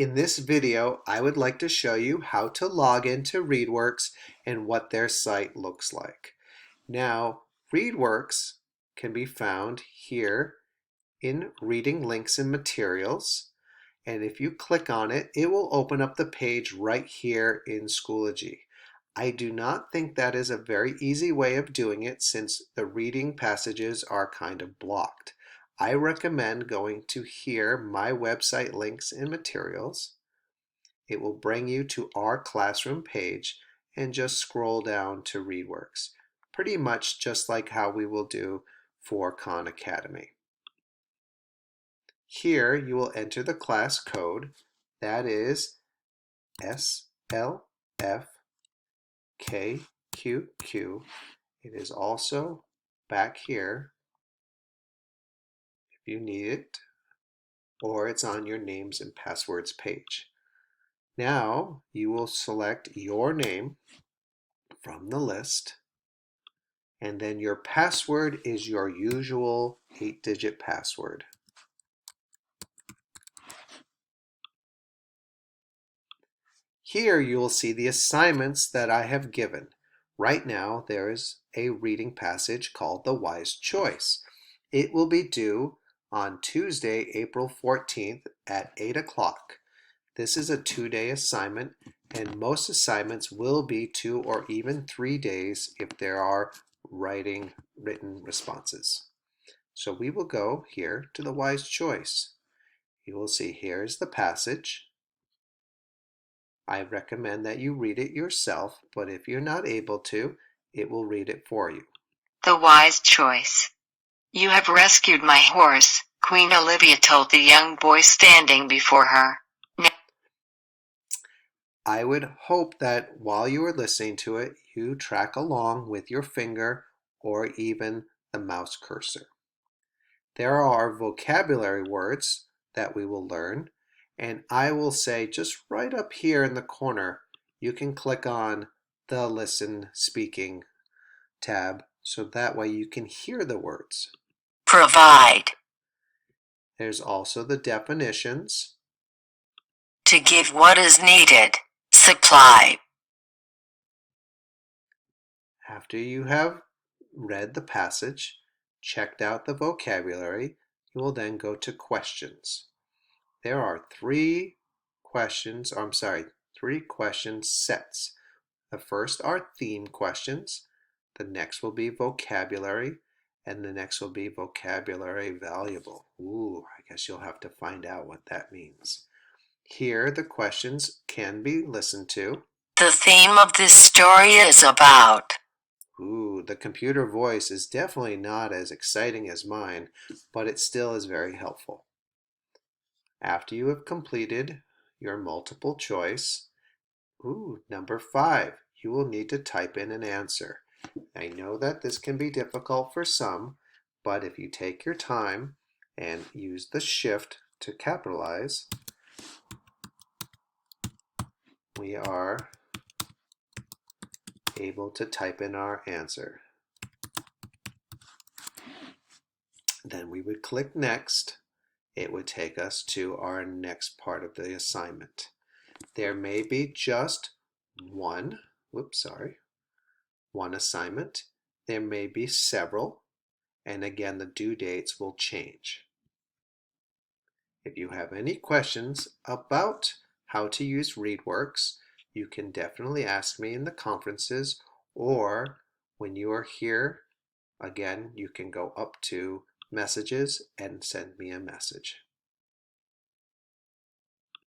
In this video, I would like to show you how to log into Readworks and what their site looks like. Now, Readworks can be found here in Reading Links and Materials. And if you click on it, it will open up the page right here in Schoology. I do not think that is a very easy way of doing it since the reading passages are kind of blocked. I recommend going to here, My Website Links and Materials. It will bring you to our classroom page and just scroll down to Readworks. Pretty much just like how we will do for Khan Academy. Here you will enter the class code, that is SLFKQQ. It is also back here if you need it, or it's on your names and passwords page. Now you will select your name from the list, and then your password is your usual 8-digit password. Here you will see the assignments that I have given. Right now there is a reading passage called The Wise Choice. It will be due on Tuesday, April 14th at 8 o'clock. This is a 2-day assignment, and most assignments will be 2 or even 3 days if there are written responses. So we will go here to The Wise Choice. You will see here's the passage. I recommend that you read it yourself, but if you're not able to, it will read it for you. The wise choice. You have rescued my horse, Queen Olivia told the young boy standing before her. I would hope that while you are listening to it, you track along with your finger or even the mouse cursor. There are vocabulary words that we will learn, and I will say just right up here in the corner, you can click on the Listen Speaking tab so that way you can hear the words. Provide. There's also the definitions. To give what is needed. Supply. After you have read the passage, checked out the vocabulary, you will then go to questions. There are three question sets. The first are theme questions, the next will be vocabulary, and the next will be vocabulary valuable. Ooh, I guess you'll have to find out what that means. Here, the questions can be listened to. The theme of this story is about. Ooh, the computer voice is definitely not as exciting as mine, but it still is very helpful. After you have completed your multiple choice, number 5, you will need to type in an answer. I know that this can be difficult for some, but if you take your time and use the shift to capitalize, we are able to type in our answer. Then we would click next. It would take us to our next part of the assignment. There may be just one assignment. There may be several, and again the due dates will change. If you have any questions about how to use Readworks, you can definitely ask me in the conferences, or when you are here, again, you can go up to messages and send me a message.